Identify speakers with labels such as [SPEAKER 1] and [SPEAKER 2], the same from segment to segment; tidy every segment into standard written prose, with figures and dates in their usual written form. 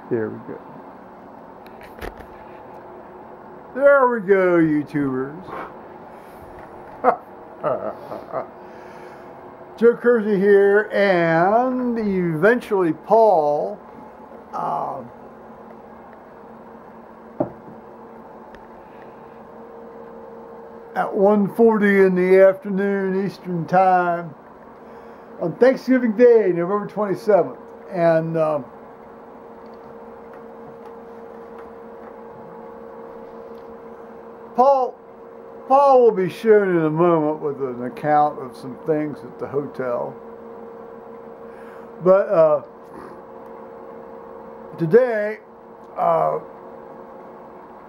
[SPEAKER 1] There we go. There we go, YouTubers. Joe Kersey here, and eventually Paul. At 1:40 in the afternoon Eastern Time on Thanksgiving Day, November 27th. And Paul will be shown in a moment with an account of some things at the hotel. But today,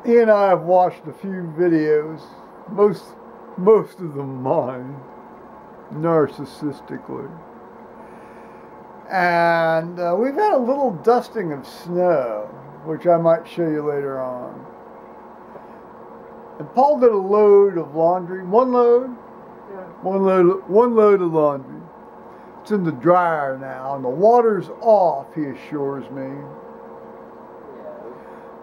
[SPEAKER 1] he and I have watched a few videos, most of them mine, narcissistically. And we've had a little dusting of snow, which I might show you later on. And Paul did a load of laundry. One load? Yeah. One load of laundry. It's in the dryer now, and the water's off, he assures me. Yeah.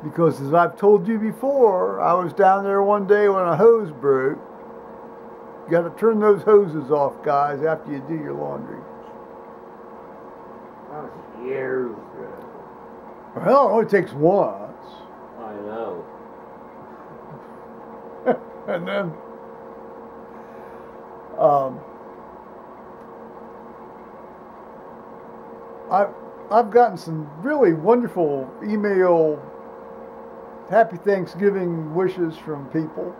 [SPEAKER 1] Because as I've told you before, I was down there one day when a hose broke. You got to turn those hoses off, guys, after you do your laundry.
[SPEAKER 2] That was years ago.
[SPEAKER 1] Well, it only takes once.
[SPEAKER 2] I know.
[SPEAKER 1] And then I've gotten some really wonderful email Happy Thanksgiving wishes from people.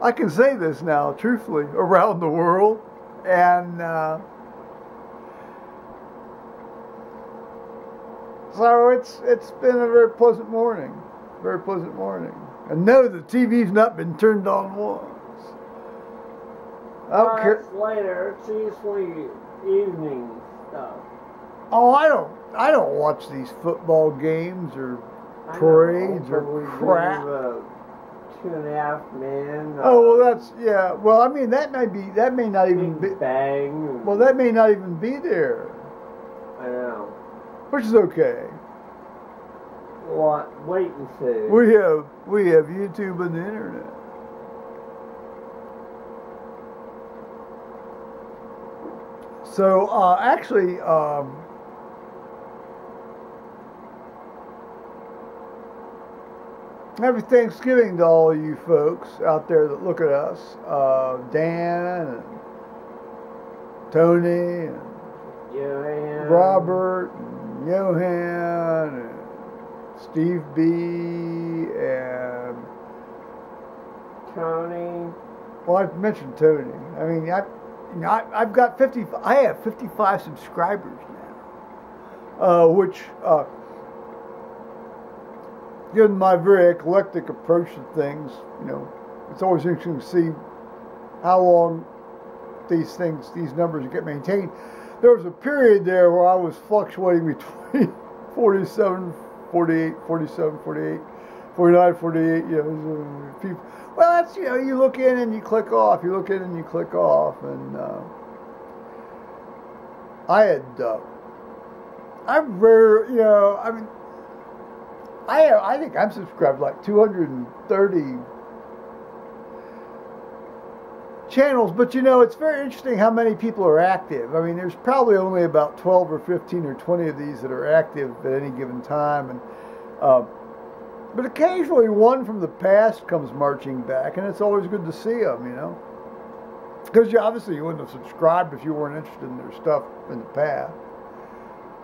[SPEAKER 1] I can say this now, truthfully, around the world, and so it's been a very pleasant morning. Very pleasant morning. And no, the TV's not been turned on once. I don't care.
[SPEAKER 2] Later, it's usually evening stuff.
[SPEAKER 1] Oh, I don't watch these football games or parades or crap.
[SPEAKER 2] 2.5 Men.
[SPEAKER 1] Oh well, that's yeah. Well, I mean that may not even be.
[SPEAKER 2] Bang.
[SPEAKER 1] Well, that may not even be there.
[SPEAKER 2] I know.
[SPEAKER 1] Which is okay.
[SPEAKER 2] What? Wait and see.
[SPEAKER 1] We have YouTube and the internet. So actually, happy Thanksgiving to all you folks out there that look at us. Dan and Tony and
[SPEAKER 2] Johan.
[SPEAKER 1] Robert and Johan and Steve B. and
[SPEAKER 2] Tony.
[SPEAKER 1] Well, I mentioned Tony. I mean, I've got 50. I have 55 subscribers now, which, given my very eclectic approach to things, you know, it's always interesting to see how long these numbers get maintained. There was a period there where I was fluctuating between 47, 48, 47, 48, 49, 48, you know, people. Well, that's, you know, you look in and you click off, you look in and you click off, and I think I'm subscribed to like 230 channels, but you know, it's very interesting how many people are active. I mean, there's probably only about 12 or 15 or 20 of these that are active at any given time, and but occasionally one from the past comes marching back, and it's always good to see them, you know, because obviously you wouldn't have subscribed if you weren't interested in their stuff in the past.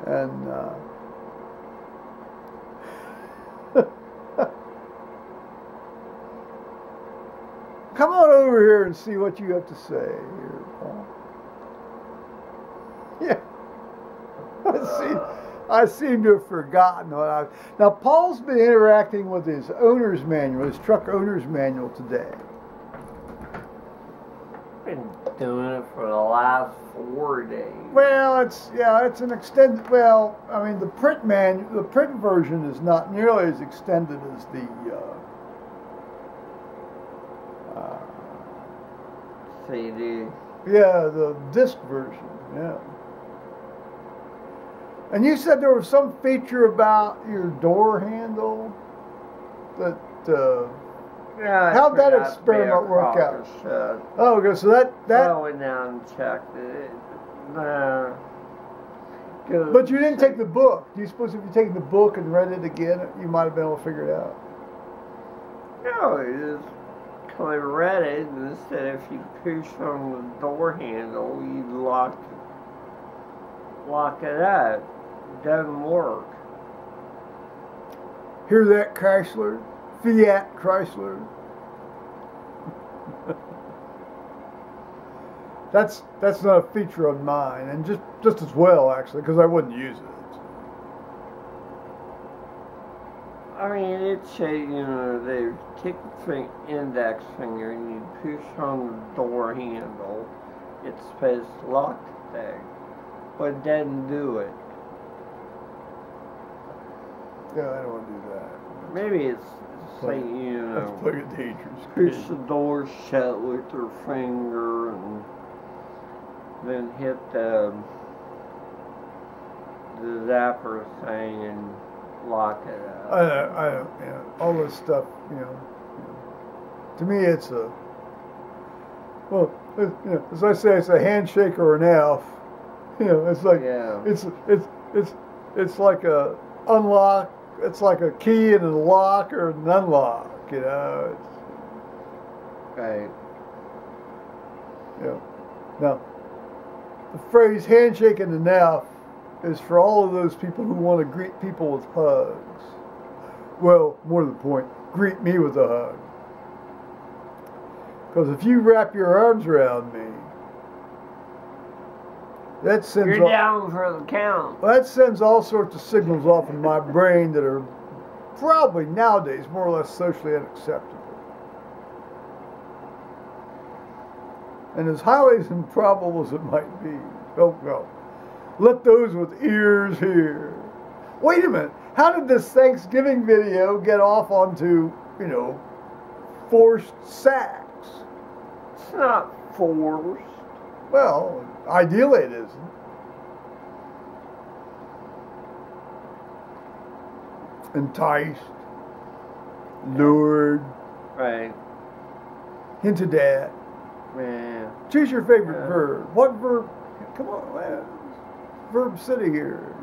[SPEAKER 1] And come on over here and see what you have to say here, Paul. Yeah. I seem to have forgotten what Now, Paul's been interacting with his owner's manual, his truck owner's manual today.
[SPEAKER 2] Been doing it for the last 4 days.
[SPEAKER 1] Well, it's an extended. Well, I mean, the print version is not nearly as extended as the
[SPEAKER 2] CD.
[SPEAKER 1] Yeah, the disc version. Yeah. And you said there was some feature about your door handle that.
[SPEAKER 2] Yeah,
[SPEAKER 1] How'd that experiment work out? Oh, okay. So that.
[SPEAKER 2] I went down and checked it.
[SPEAKER 1] But you didn't take the book. Do you suppose if you take the book and read it again, you might have been able to figure it out?
[SPEAKER 2] No, you just kind of read it, and it said if you push on the door handle, you lock it up. It doesn't work.
[SPEAKER 1] Hear that, Chrysler? Fiat Chrysler. That's not a feature of mine, and just as well actually, because I wouldn't use it.
[SPEAKER 2] I mean, it says, they take the index finger and you push on the door handle. It's supposed to lock the thing, but it doesn't do it.
[SPEAKER 1] Yeah, I don't want to do that.
[SPEAKER 2] Maybe it's like,
[SPEAKER 1] That's pretty dangerous.
[SPEAKER 2] push the door shut with your finger and then hit the zapper thing and lock it up.
[SPEAKER 1] I don't, all this stuff, to me it's as I say, it's a handshake or an F. It's like, it's like a unlock, it's like a key and a lock or an unlock, it's,
[SPEAKER 2] Right.
[SPEAKER 1] Now, the phrase handshake and an F is for all of those people who want to greet people with hugs. Well, more to the point, greet me with a hug. Because if you wrap your arms around me, that sends
[SPEAKER 2] You're down for the count.
[SPEAKER 1] that sends all sorts of signals off in my brain that are probably nowadays more or less socially unacceptable. And as highly as improbable as it might be, let those with ears hear. Wait a minute, how did this Thanksgiving video get off onto, forced sex?
[SPEAKER 2] It's not forced.
[SPEAKER 1] Well, ideally it isn't. Enticed, lured,
[SPEAKER 2] Right.
[SPEAKER 1] hinted at.
[SPEAKER 2] Man.
[SPEAKER 1] Choose your favorite verb. What verb? Come on, man. Verb city here.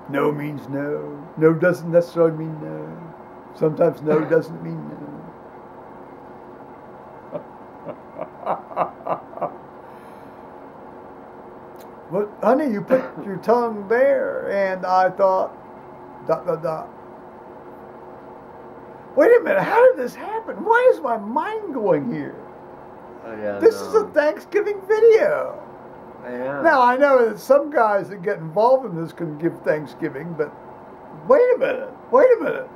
[SPEAKER 1] No means no. No doesn't necessarily mean no. Sometimes no doesn't mean no. But honey, you put your tongue there, and I thought, ... Wait a minute, how did this happen? Why is my mind going here? This is a Thanksgiving video.
[SPEAKER 2] Yeah.
[SPEAKER 1] Now, I know that some guys that get involved in this can give Thanksgiving, but wait a minute.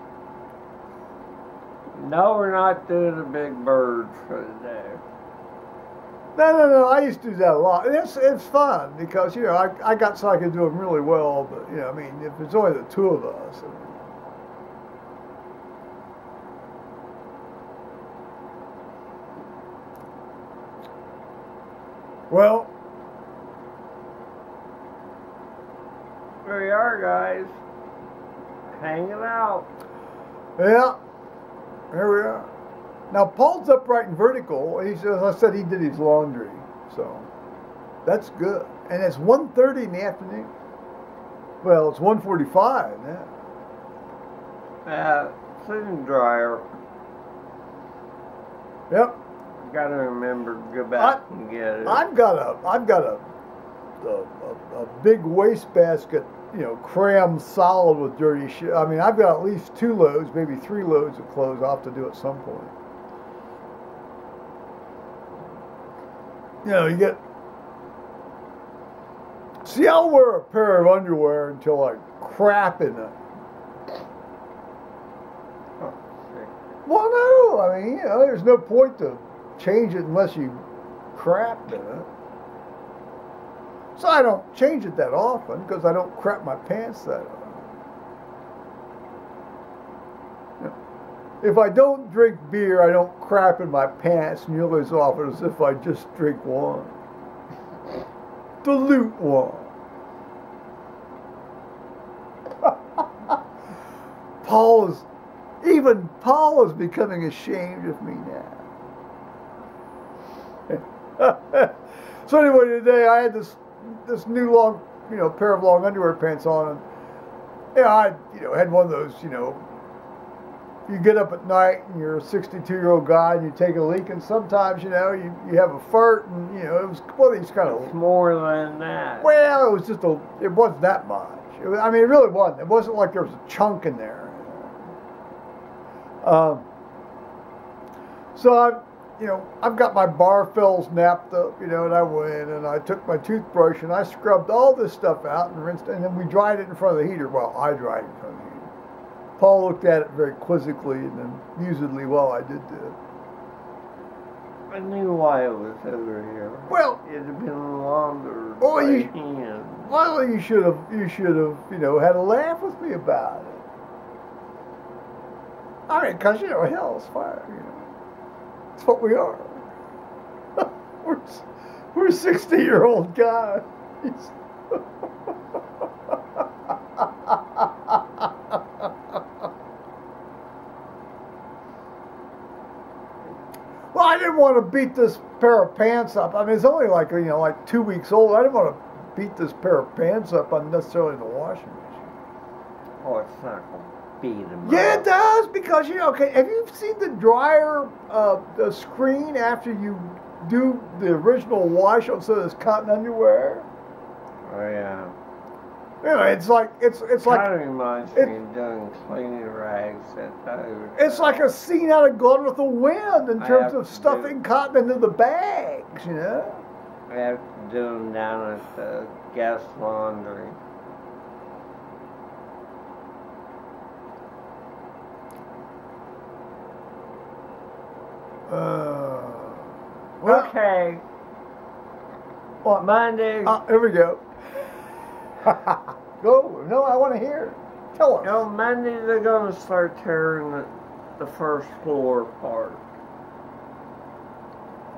[SPEAKER 2] No, we're not doing a big bird for today.
[SPEAKER 1] No, I used to do that a lot. And it's fun because, I got so I could do them really well, but, if it's only the two of us. Well,
[SPEAKER 2] Here we are, guys. Hanging out.
[SPEAKER 1] yeah, here we are. Now, Paul's upright and vertical. As I said, he did his laundry, so that's good. And it's 1:30 in the afternoon. Well, it's 1:45 now.
[SPEAKER 2] It's in the dryer.
[SPEAKER 1] Yep.
[SPEAKER 2] Gotta remember to go back and get it.
[SPEAKER 1] I've got a big wastebasket, crammed solid with dirty shit. I mean, I've got at least 2 loads, maybe 3 loads of clothes I'll have to do at some point. You get. See, I'll wear a pair of underwear until I crap in it. Well, no, I mean, there's no point to change it unless you crap in it. So I don't change it that often because I don't crap my pants that often. If I don't drink beer, I don't crap in my pants nearly as often as if I just drink one. the loot one. Even Paul is becoming ashamed of me now. So anyway, today I had this new long, pair of long underwear pants on, and I, had one of those, you get up at night and you're a 62-year-old guy and you take a leak, and sometimes, you have a fart, and, it was one of these kind of...
[SPEAKER 2] It's more than that.
[SPEAKER 1] Well, it was just it wasn't that much. It really wasn't. It wasn't like there was a chunk in there. So I've got my bar fills napped up, and I went and I took my toothbrush and I scrubbed all this stuff out and rinsed, and then we dried it in front of the heater. Well, I dried it in front of the heater. Paul looked at it very quizzically and amusedly while I did that.
[SPEAKER 2] I knew why it was over here.
[SPEAKER 1] Well,
[SPEAKER 2] it had been laundered
[SPEAKER 1] by
[SPEAKER 2] hand.
[SPEAKER 1] Well, you should have, had a laugh with me about it. I mean, because, hell's fire, It's what we are. We're 60-year-old guys. Well, I didn't want to beat this pair of pants up. I mean, it's only like 2 weeks old. I didn't want to beat this pair of pants up unnecessarily in the washing machine.
[SPEAKER 2] Oh, it's not going to beat them up.
[SPEAKER 1] Yeah, it does, because, okay, have you seen the dryer, the screen after you do the original wash on some of this cotton underwear?
[SPEAKER 2] Oh, yeah.
[SPEAKER 1] It's like
[SPEAKER 2] Kind of reminds me of doing cleaning rags at those.
[SPEAKER 1] It's like a scene out of Gone with the Wind in terms of stuffing cotton into the bags,
[SPEAKER 2] I have to do them down at the guest laundry.
[SPEAKER 1] Well,
[SPEAKER 2] okay.
[SPEAKER 1] What?
[SPEAKER 2] Monday.
[SPEAKER 1] Here we go. Go. No, I want to hear. Tell us.
[SPEAKER 2] Monday they're going to start tearing the first floor apart.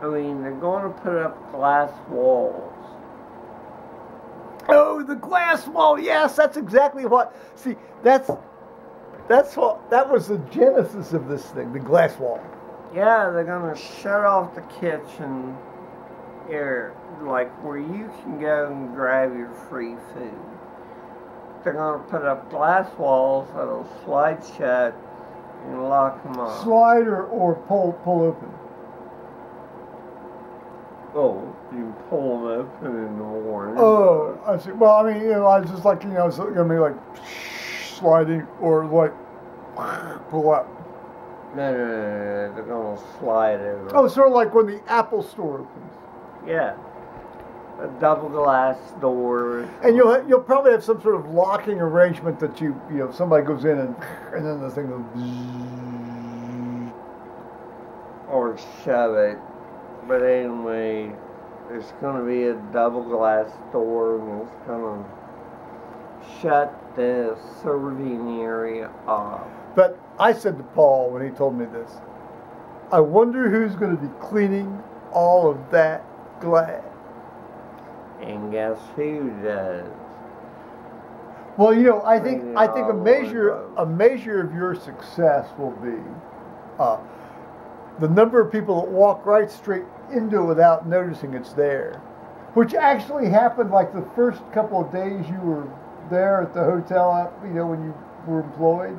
[SPEAKER 2] I mean, they're going to put up glass walls.
[SPEAKER 1] Oh, the glass wall. Yes, that's exactly what. See, that was the genesis of this thing, the glass wall.
[SPEAKER 2] Yeah, they're going to shut off the kitchen area, like where you can go and grab your free food. They're going to put up glass walls that'll slide shut and lock them off.
[SPEAKER 1] Slide or pull open?
[SPEAKER 2] Oh, you can pull them open in the morning.
[SPEAKER 1] Oh, I see. Well, I mean, I was just like, it's going to be like sliding or like pull up.
[SPEAKER 2] No, they're going to slide over.
[SPEAKER 1] Oh, sort of like when the Apple Store opens.
[SPEAKER 2] Yeah. A double glass door.
[SPEAKER 1] And you'll probably have some sort of locking arrangement that somebody goes in and then the thing goes
[SPEAKER 2] or shove it. But anyway, there's going to be a double glass door and it's going to shut the serving area off.
[SPEAKER 1] But I said to Paul when he told me this, I wonder who's going to be cleaning all of that glass.
[SPEAKER 2] And guess who does?
[SPEAKER 1] Well, I think a measure of your success will be the number of people that walk right straight into it without noticing it's there, which actually happened like the first couple of days you were there at the hotel, when you were employed.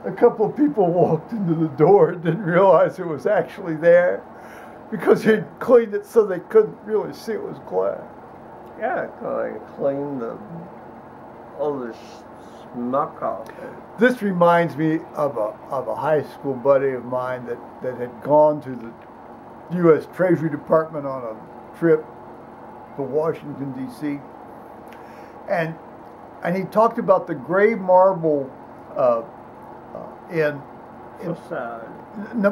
[SPEAKER 1] A couple of people walked into the door and didn't realize it was actually there because he'd cleaned it so they couldn't really see it was glass.
[SPEAKER 2] Yeah, I cleaned all the smuck off it.
[SPEAKER 1] This reminds me of a high school buddy of mine that had gone to the U.S. Treasury Department on a trip to Washington, D.C. And he talked about the gray marble in
[SPEAKER 2] facade.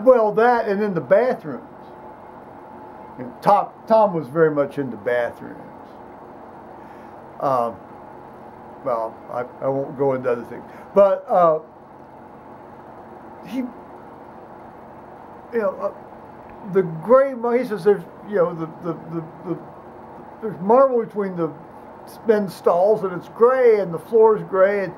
[SPEAKER 1] Well, that and in the bathrooms. Tom was very much into bathrooms. Well, I won't go into other things, but he, the gray. He says there's, the there's marble between the men's stalls, and it's gray, and the floor's gray. And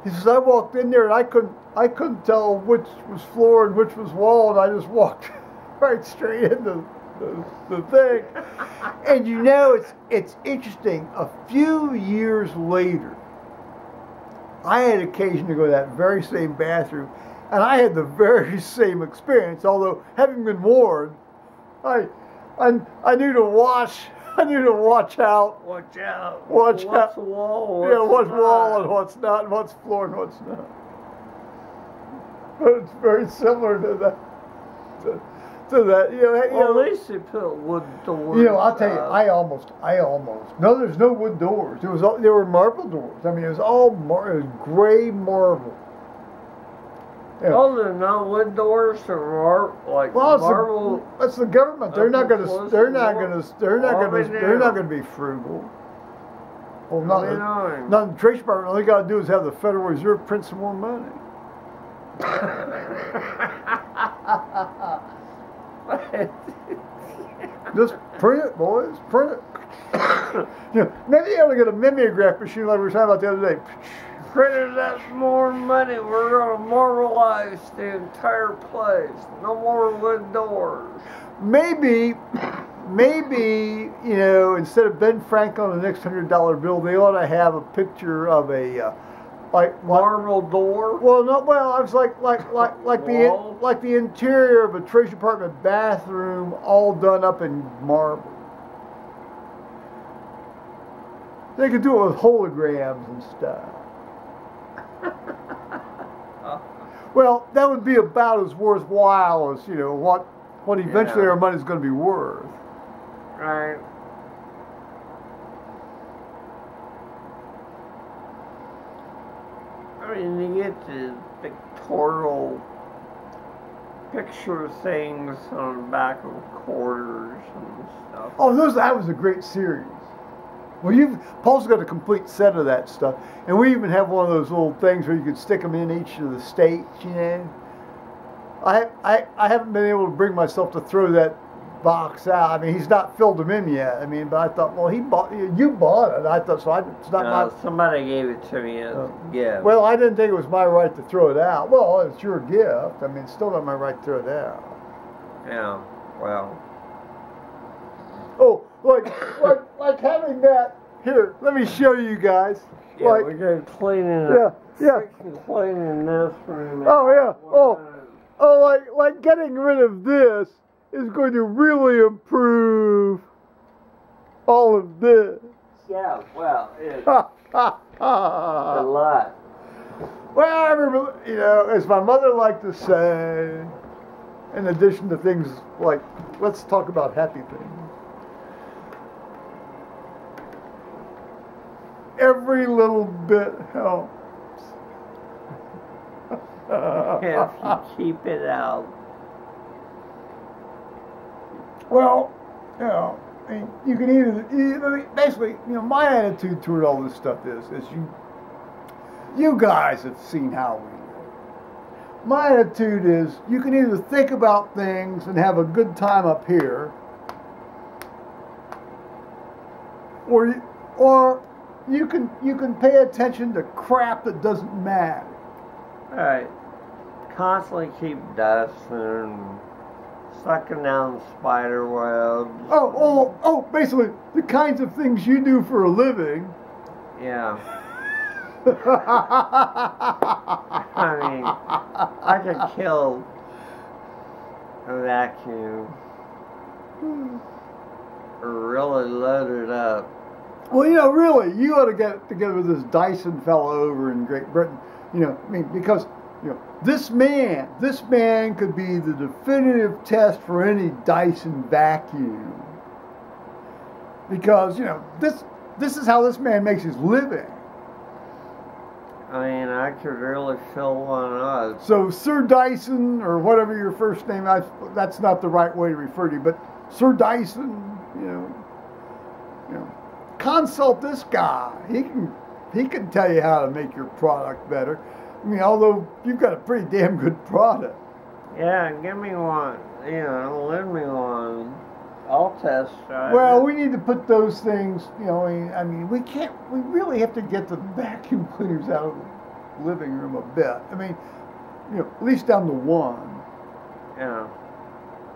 [SPEAKER 1] he says, I walked in there, and I couldn't tell which was floor and which was wall, and I just walked right straight into the thing. And you know, it's interesting. A few years later, I had occasion to go to that very same bathroom, and I had the very same experience. Although having been warned, I knew to watch. I knew to watch out.
[SPEAKER 2] Watch out.
[SPEAKER 1] Watch
[SPEAKER 2] what's
[SPEAKER 1] out.
[SPEAKER 2] Wall,
[SPEAKER 1] Yeah, what's wall and what's not, and what's floor and what's not. But it's very similar to that. To that,
[SPEAKER 2] Well, at least they put wood doors.
[SPEAKER 1] You know, I'll tell you, I almost. No, there's no wood doors. There were marble doors. I mean, it was all it was gray marble. Yeah.
[SPEAKER 2] Oh, they're not wood doors. They're marble.
[SPEAKER 1] That's the government. They're not going to. They're not going to be frugal. Well, not the Treasury Department. All they got to do is have the Federal Reserve print some more money. Just print it, boys. Print it. Maybe you ought to get a mimeograph machine like we were talking about the other day.
[SPEAKER 2] Printed up more money. We're going to marvelize the entire place. No more wood doors.
[SPEAKER 1] Maybe, instead of Ben Franklin on the next $100 bill, they ought to have a picture of a
[SPEAKER 2] marble door.
[SPEAKER 1] Well, no. Well, I was like the interior of a Treasury Department bathroom, all done up in marble. They could do it with holograms and stuff. Well, that would be about as worthwhile as what eventually our money's going to be worth.
[SPEAKER 2] Right. I mean, you get the pictorial picture things on the back of quarters and stuff.
[SPEAKER 1] Oh, that was a great series. Well, Paul's got a complete set of that stuff, and we even have one of those little things where you can stick them in each of the states. I haven't been able to bring myself to throw that box out. I mean, he's not filled them in yet. I mean, but I thought, well, you bought it. I thought so. It's not my.
[SPEAKER 2] Somebody gave it to me as a gift.
[SPEAKER 1] Well, I didn't think it was my right to throw it out. Well, it's your gift. I mean, it's still not my right to throw it out.
[SPEAKER 2] Yeah. Well.
[SPEAKER 1] Oh, like having that here. Let me show you guys.
[SPEAKER 2] Yeah, we're going to clean it up.
[SPEAKER 1] Yeah.
[SPEAKER 2] Cleaning this room.
[SPEAKER 1] Oh yeah. Like getting rid of this is going to really improve all of this.
[SPEAKER 2] Yeah. Well, it's a lot.
[SPEAKER 1] Well, I remember, as my mother liked to say, in addition to things like, let's talk about happy things. Every little bit helps.
[SPEAKER 2] If you keep it out.
[SPEAKER 1] Well, you can basically, my attitude toward all this stuff is you guys have seen how we live. My attitude is you can either think about things and have a good time up here, or you can pay attention to crap that doesn't matter.
[SPEAKER 2] All right. Constantly keep dusting and sucking down spider webs.
[SPEAKER 1] Oh, basically the kinds of things you do for a living.
[SPEAKER 2] Yeah. I mean, I could kill a vacuum or really load it up.
[SPEAKER 1] Well, really, you ought to get together with this Dyson fellow over in Great Britain. Because this man could be the definitive test for any Dyson vacuum. Because this is how this man makes his living.
[SPEAKER 2] I mean, I could really fill one up.
[SPEAKER 1] So Sir Dyson, or whatever your first name, that's not the right way to refer to you, but Sir Dyson, consult this guy. He can tell you how to make your product better. I mean, although you've got a pretty damn good product.
[SPEAKER 2] Yeah, give me one. Lend me one. I'll test drive
[SPEAKER 1] Well,
[SPEAKER 2] it.
[SPEAKER 1] we need to put those things, you know, I mean, we really have to get the vacuum cleaners out of the living room a bit. I mean, you know, at least down to one.
[SPEAKER 2] Yeah.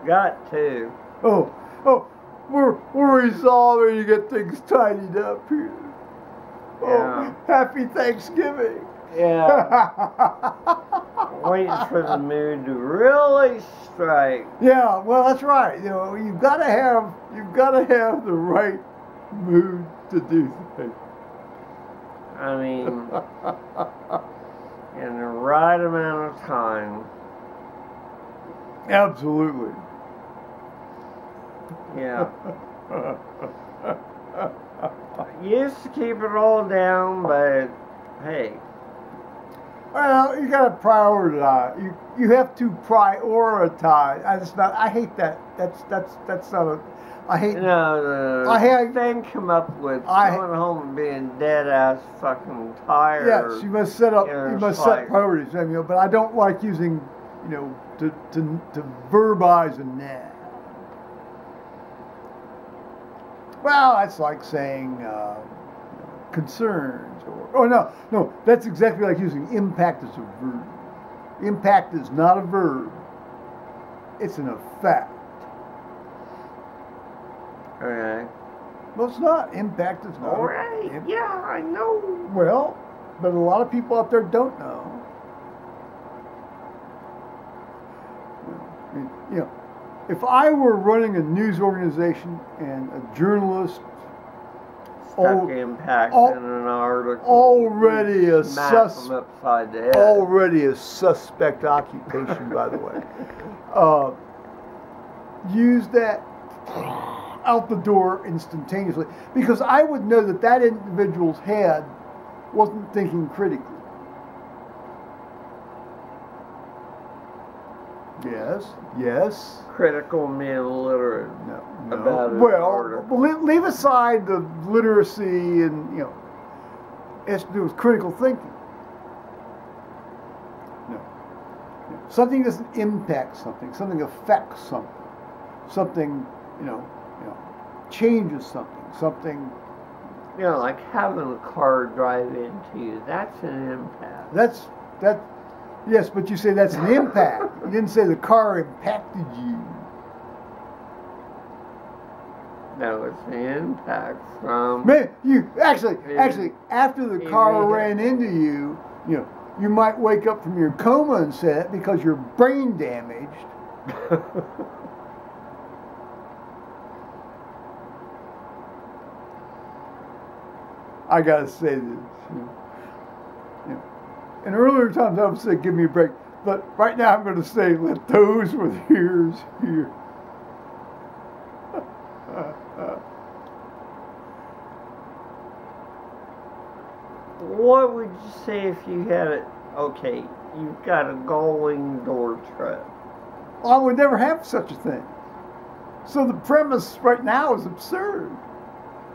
[SPEAKER 2] Got to.
[SPEAKER 1] Oh, we're resolving to get things tidied up here. Oh,
[SPEAKER 2] Yeah.
[SPEAKER 1] happy Thanksgiving.
[SPEAKER 2] Yeah. Waiting for the mood to really strike.
[SPEAKER 1] Yeah, well, that's right. You know, you've got to have the right mood to do things.
[SPEAKER 2] I mean, in the right amount of time.
[SPEAKER 1] Absolutely.
[SPEAKER 2] Yeah. Used to keep it all down, but hey.
[SPEAKER 1] Well, you got to prioritize. You have to prioritize. I hate that. That's not a. I hate.
[SPEAKER 2] No.
[SPEAKER 1] I had
[SPEAKER 2] thing come up with going home and being dead ass fucking tired.
[SPEAKER 1] Yes, you must set up. You must set
[SPEAKER 2] like,
[SPEAKER 1] priorities, Samuel. But I don't like using, you know, to verbize a noun. Well, that's like saying concerns or no, that's exactly like using impact as a verb. Impact is not a verb. It's an effect.
[SPEAKER 2] Okay.
[SPEAKER 1] Well, it's not. Impact is not.
[SPEAKER 2] All right. Yeah, I know.
[SPEAKER 1] Well, but a lot of people out there don't know. You know, if I were running a news organization and a journalist
[SPEAKER 2] impact in an article
[SPEAKER 1] already a
[SPEAKER 2] upside the head.
[SPEAKER 1] Already a suspect occupation, by the way. Use that out the door instantaneously, because I would know that individual's head wasn't thinking critically. Yes.
[SPEAKER 2] Critical mean illiterate.
[SPEAKER 1] No.
[SPEAKER 2] About
[SPEAKER 1] well, leave aside the literacy and, you know, it has to do with critical thinking. No. Something doesn't impact something. Something affects something. Something, you know, changes something. Something.
[SPEAKER 2] You know, like having a car drive into you. That's an impact.
[SPEAKER 1] Yes, but you say that's an impact. You didn't say the car impacted you.
[SPEAKER 2] No, it's an impact from.
[SPEAKER 1] Man, you actually, after the car ran into you, you know, you might wake up from your coma and say it because you're brain damaged. I gotta say this. You know, in earlier times I would say, give me a break. But right now I'm going to say, let those with ears hear.
[SPEAKER 2] What would you say if you had it? Okay, you've got a going door trip.
[SPEAKER 1] I would never have such a thing. So the premise right now is absurd.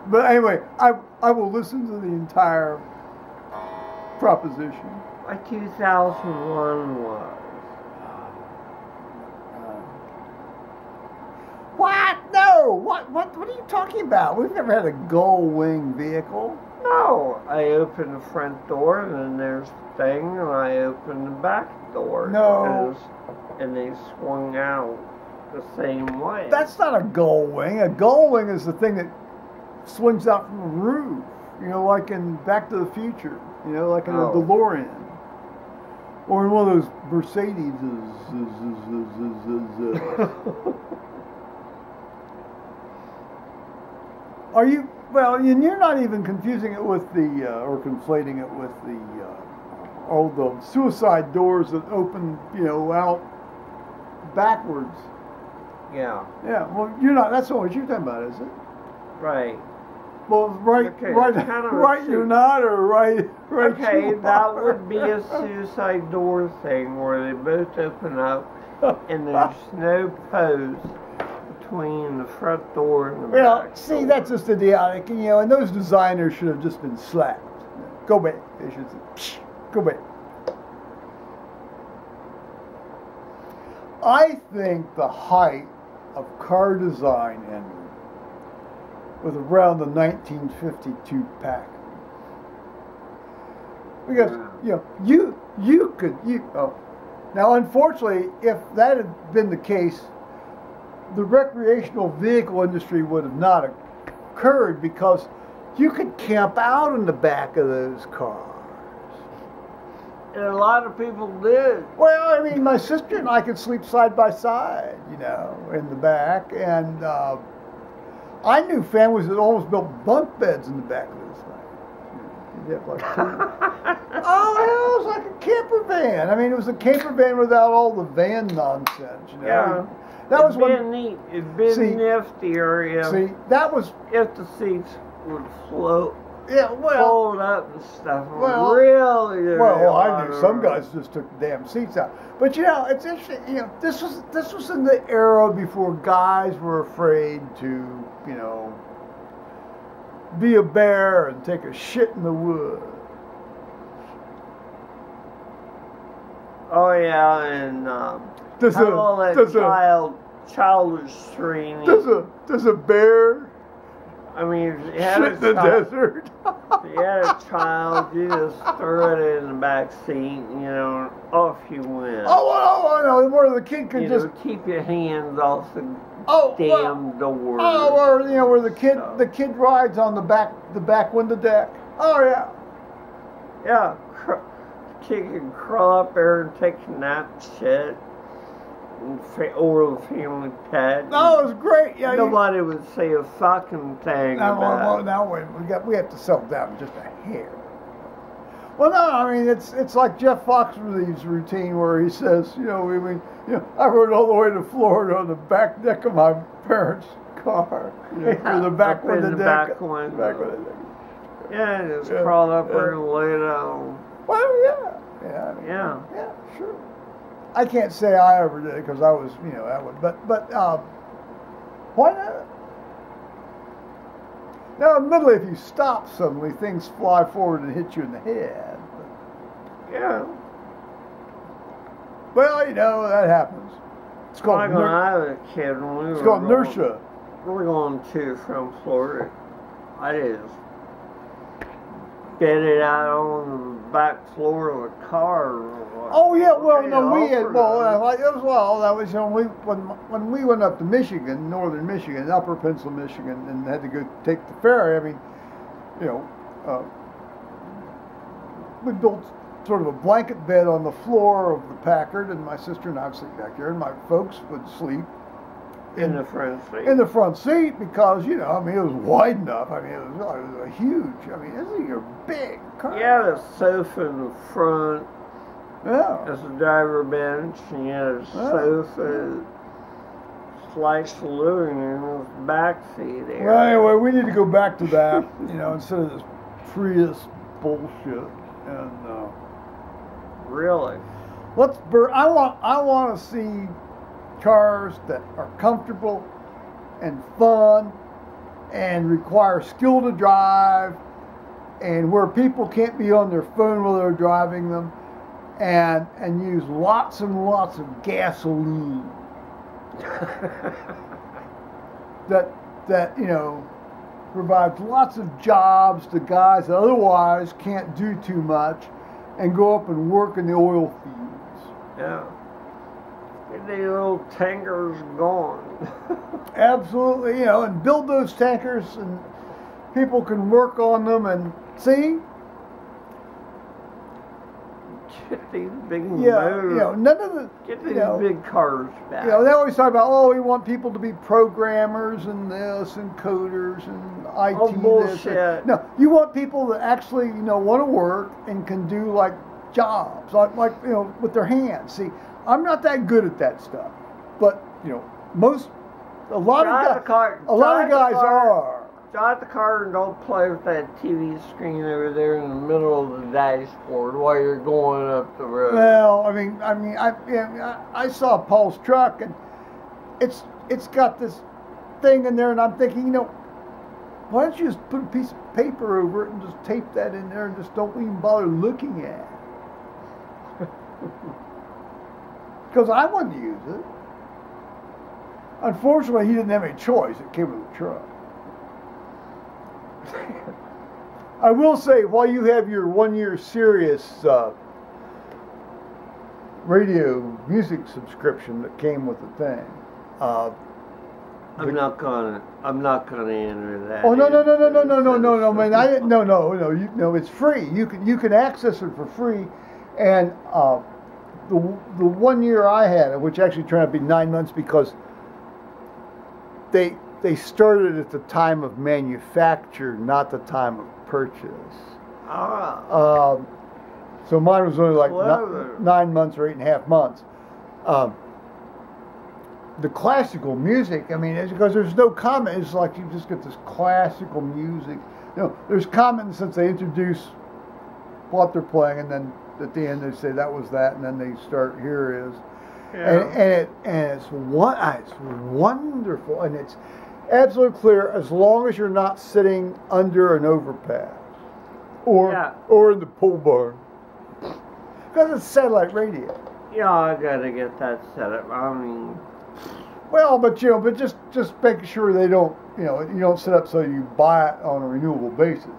[SPEAKER 1] But anyway, I will listen to the entire proposition.
[SPEAKER 2] My 2001 was.
[SPEAKER 1] What? No. What are you talking about? We've never had a gull wing vehicle.
[SPEAKER 2] No, I opened the front door and then there's the thing, and I opened the back door.
[SPEAKER 1] No.
[SPEAKER 2] And they swung out the same way.
[SPEAKER 1] That's not a gull wing. A gull wing is the thing that swings out from the roof. You know, like in Back to the Future. You know, like in a DeLorean. Or in one of those Mercedes. Are you? Well, and you're not even confusing it with the, or conflating it with the suicide doors that open, you know, out backwards.
[SPEAKER 2] Yeah.
[SPEAKER 1] Yeah. Well, you're not. That's not what you're talking about, is it?
[SPEAKER 2] Right.
[SPEAKER 1] Well, right. You're not, or right.
[SPEAKER 2] Okay, that would be a suicide door thing where they both open up, and there's no post between the front door and the back.
[SPEAKER 1] Well, see, that's just idiotic, you know, and those designers should have just been slapped. Go back. They should say, go back. I think the height of car design in it with around the 1952 Packard. Because now unfortunately, if that had been the case, the recreational vehicle industry would have not occurred, because you could camp out in the back of those cars.
[SPEAKER 2] And a lot of people did.
[SPEAKER 1] Well, I mean, my sister and I could sleep side by side, you know, in the back, and I knew families that almost built bunk beds in the back of this thing. You'd have like oh, it was like a camper van. I mean, it was a camper van without all the van nonsense, you know.
[SPEAKER 2] Yeah.
[SPEAKER 1] That was
[SPEAKER 2] been neat. It'd been niftier if,
[SPEAKER 1] that was
[SPEAKER 2] if the seats would float.
[SPEAKER 1] Yeah, well,
[SPEAKER 2] fold up and stuff.
[SPEAKER 1] Well,
[SPEAKER 2] really.
[SPEAKER 1] Well, I knew some guys just took the damn seats out. But you know, it's interesting. You know, this was in the era before guys were afraid to, you know, be a bear and take a shit in the woods.
[SPEAKER 2] Oh yeah, and all that childish training.
[SPEAKER 1] Does a bear?
[SPEAKER 2] I mean, if you had
[SPEAKER 1] shit in the desert.
[SPEAKER 2] If you had a child, you just threw it in the back seat, you know, and off you went.
[SPEAKER 1] Oh, no, where the kid could just
[SPEAKER 2] keep your hands off the damn door.
[SPEAKER 1] Oh, or you know, where the kid rides on the back window deck. Oh yeah.
[SPEAKER 2] Yeah, kid can crawl up there and take a nap and shit. Or the family pet.
[SPEAKER 1] No, it was great. Yeah,
[SPEAKER 2] nobody would say a fucking thing about it.
[SPEAKER 1] Now we have to settle down just a hair. Well, no, I mean it's like Jeff Foxworthy's routine where he says, you know, I rode all the way to Florida on the back deck of my parents' car, or the back window deck. Back window.
[SPEAKER 2] Yeah, just crawled up there and laid down.
[SPEAKER 1] Well, yeah, I mean, yeah, sure. I can't say I ever did it because I was, you know, that would, but why not? Now, admittedly, if you stop suddenly, things fly forward and hit you in the head.
[SPEAKER 2] Yeah.
[SPEAKER 1] Well, you know, that happens. It's called
[SPEAKER 2] like when I was a kid, when we were
[SPEAKER 1] it's called inertia.
[SPEAKER 2] We were going to from Florida. I just bedded out on the back floor of a car.
[SPEAKER 1] Oh yeah, well no, we had that was, you know, when we went up to Michigan, northern Michigan, upper Peninsula Michigan, and had to go take the ferry. I mean, you know, we built sort of a blanket bed on the floor of the Packard, and my sister and I would sleep back there, and my folks would sleep
[SPEAKER 2] in the front seat.
[SPEAKER 1] In the front seat, because, you know, I mean, it was wide enough. I mean, it was a huge. I mean, this is your big car.
[SPEAKER 2] You had a sofa in the front.
[SPEAKER 1] Yeah.
[SPEAKER 2] As a driver bench, and you had a sofa, slice the living room with the back seat there.
[SPEAKER 1] Well, anyway, we need to go back to that, you know, instead of this Prius bullshit. And
[SPEAKER 2] really,
[SPEAKER 1] I want to see cars that are comfortable and fun and require skill to drive, and where people can't be on their phone while they're driving them. And use lots and lots of gasoline. that you know, provides lots of jobs to guys that otherwise can't do too much, and go up and work in the oil fields.
[SPEAKER 2] Yeah. Get these little tankers going.
[SPEAKER 1] Absolutely, you know, and build those tankers, and people can work on them and see.
[SPEAKER 2] Get these big
[SPEAKER 1] motors. You know, none of the
[SPEAKER 2] big cars back.
[SPEAKER 1] You know, they always talk about, we want people to be programmers and this and coders and IT.
[SPEAKER 2] Oh, bullshit.
[SPEAKER 1] No, you want people that actually, you know, want to work and can do like jobs, like you know, with their hands. See, I'm not that good at that stuff, but you know, a lot of guys are.
[SPEAKER 2] Drive the car and don't play with that TV screen over there in the middle of the dashboard while you're going up the road.
[SPEAKER 1] Well, I saw Paul's truck, and it's got this thing in there, and I'm thinking, you know, why don't you just put a piece of paper over it and just tape that in there and just don't even bother looking at it? Because I wouldn't use it. Unfortunately, he didn't have any choice. It came with the truck. I will say, while you have your 1 year Sirius radio music subscription that came with the thing,
[SPEAKER 2] I'm not gonna enter that.
[SPEAKER 1] Oh no, man! I didn't. No, it's free. You can access it for free, and the 1 year I had it, which actually turned out to be 9 months because they started at the time of manufacture, not the time of purchase. So mine was only like 9 months or 8.5 months. The classical music, I mean, it's because there's no comment. It's like you just get this classical music. There's comment since they introduce what they're playing, and then at the end they say that was that, and then they start here it is, and it's wonderful, and it's absolutely clear as long as you're not sitting under an overpass or in the pole barn, because it's satellite radio.
[SPEAKER 2] Yeah, I gotta get that set up. I mean.
[SPEAKER 1] Well, but just making sure they don't, you don't set up so you buy it on a renewable basis.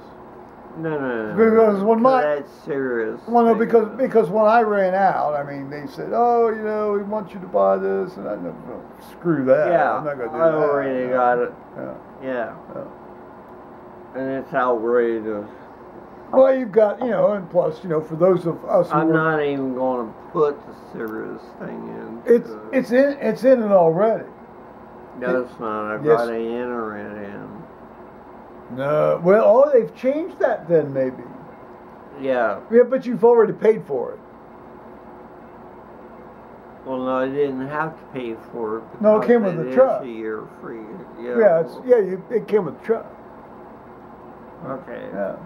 [SPEAKER 2] No.
[SPEAKER 1] Because
[SPEAKER 2] that's serious.
[SPEAKER 1] Well, no, because when I ran out, I mean, they said, oh, we want you to buy this, and I never, screw that.
[SPEAKER 2] Yeah,
[SPEAKER 1] I'm not gonna do
[SPEAKER 2] I already got it.
[SPEAKER 1] Yeah.
[SPEAKER 2] And it's outrageous.
[SPEAKER 1] Well, you've got, and plus, for those of us who
[SPEAKER 2] I'm not even going to put the serious thing in.
[SPEAKER 1] It's in it already.
[SPEAKER 2] No, it's not. I've got to enter it in.
[SPEAKER 1] No. Well, they've changed that then, maybe.
[SPEAKER 2] Yeah.
[SPEAKER 1] Yeah, but you've already paid for it.
[SPEAKER 2] Well, no, I didn't have to pay for it.
[SPEAKER 1] No, it came with the truck.
[SPEAKER 2] It's a year free.
[SPEAKER 1] It came with the truck.
[SPEAKER 2] Okay.
[SPEAKER 1] Yeah.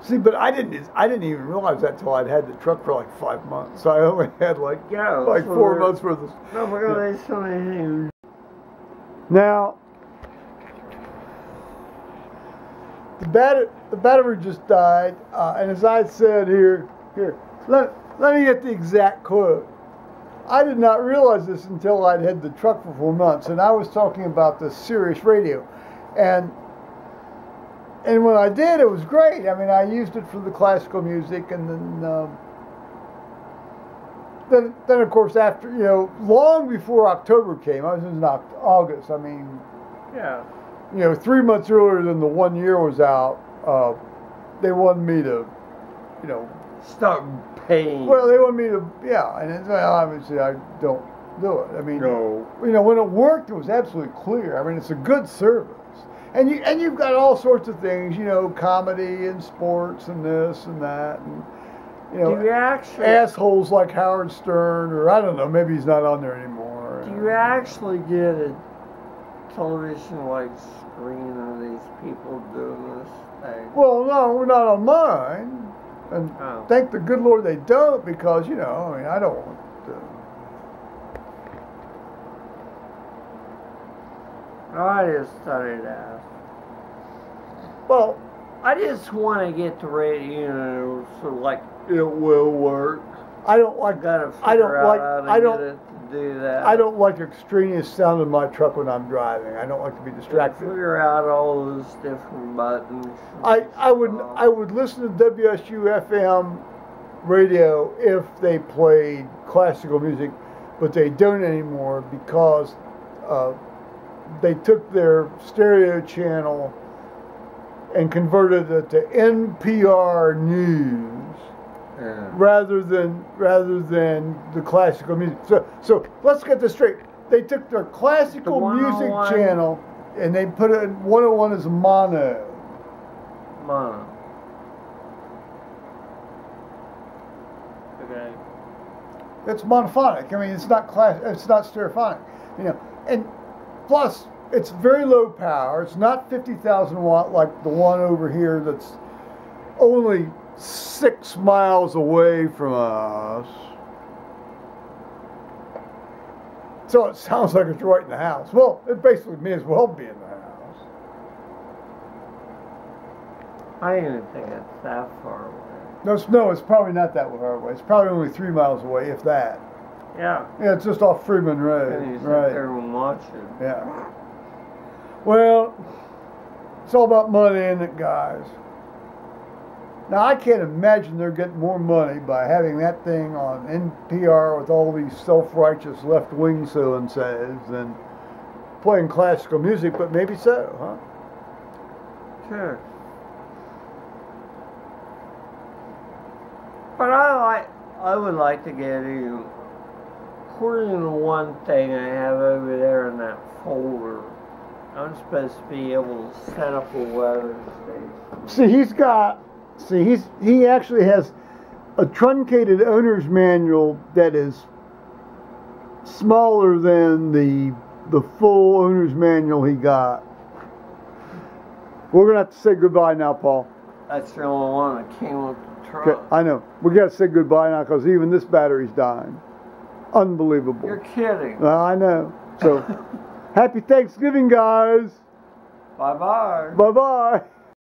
[SPEAKER 1] See, but I didn't even realize that till I'd had the truck for like 5 months. So I only had like 4 months worth of.
[SPEAKER 2] No, my God, there's so many things.
[SPEAKER 1] Now, the battery just died, and as I said here, let me get the exact quote. I did not realize this until I'd had the truck for 4 months, and I was talking about the Sirius radio, and when I did, it was great. I mean, I used it for the classical music, and then of course, after, long before October came, I was in August. I mean, 3 months earlier than the 1 year was out, they wanted me to,
[SPEAKER 2] start paying.
[SPEAKER 1] Well, they wanted me to, and obviously I don't do it. I mean,
[SPEAKER 2] no.
[SPEAKER 1] When it worked, it was absolutely clear. I mean, it's a good service. And you've got all sorts of things, comedy and sports and this and that, and
[SPEAKER 2] do you actually
[SPEAKER 1] assholes like Howard Stern, or I don't know, maybe he's not on there anymore.
[SPEAKER 2] Do you actually get a television-like screen of these people doing this thing?
[SPEAKER 1] Well, no, we're not on mine, and thank the good Lord they don't, because I don't want to.
[SPEAKER 2] I just started out.
[SPEAKER 1] Well,
[SPEAKER 2] I just want to get the radio, so like it will work.
[SPEAKER 1] I don't like
[SPEAKER 2] to do that.
[SPEAKER 1] I don't like extraneous sound in my truck when I'm driving. I don't like to be distracted.
[SPEAKER 2] Figure out all those different buttons.
[SPEAKER 1] I would listen to WSU FM radio if they played classical music, but they don't anymore because they took their stereo channel and converted it to NPR News rather than the classical music. So let's get this straight. They took their classical music channel and they put it 101 as mono.
[SPEAKER 2] Mono. Okay.
[SPEAKER 1] It's monophonic. I mean, it's not it's not stereophonic. And plus, it's very low power. It's not 50,000 watt like the one over here that's only 6 miles away from us. So it sounds like it's right in the house. Well, it basically may as well be in the house.
[SPEAKER 2] I don't even think it's that far away.
[SPEAKER 1] No, it's probably not that far away. It's probably only 3 miles away, if that.
[SPEAKER 2] Yeah.
[SPEAKER 1] Yeah, it's just off Freeman Road.
[SPEAKER 2] And you sit
[SPEAKER 1] Right.
[SPEAKER 2] there and watch it.
[SPEAKER 1] Yeah. Well, it's all about money, isn't it, guys? Now, I can't imagine they're getting more money by having that thing on NPR with all these self-righteous left-wing so-and-sos than playing classical music, but maybe so, huh?
[SPEAKER 2] Sure. But I would like to get you, according to one thing I have over there in that folder, I'm supposed to be able to set up a weather station.
[SPEAKER 1] He actually has a truncated owner's manual that is smaller than the full owner's manual he got. We're gonna have to say goodbye now, Paul.
[SPEAKER 2] That's the only one that came with the truck.
[SPEAKER 1] Okay, I know. We gotta say goodbye now because even this battery's dying. Unbelievable.
[SPEAKER 2] You're kidding.
[SPEAKER 1] I know. So, happy Thanksgiving, guys.
[SPEAKER 2] Bye-bye.
[SPEAKER 1] Bye-bye.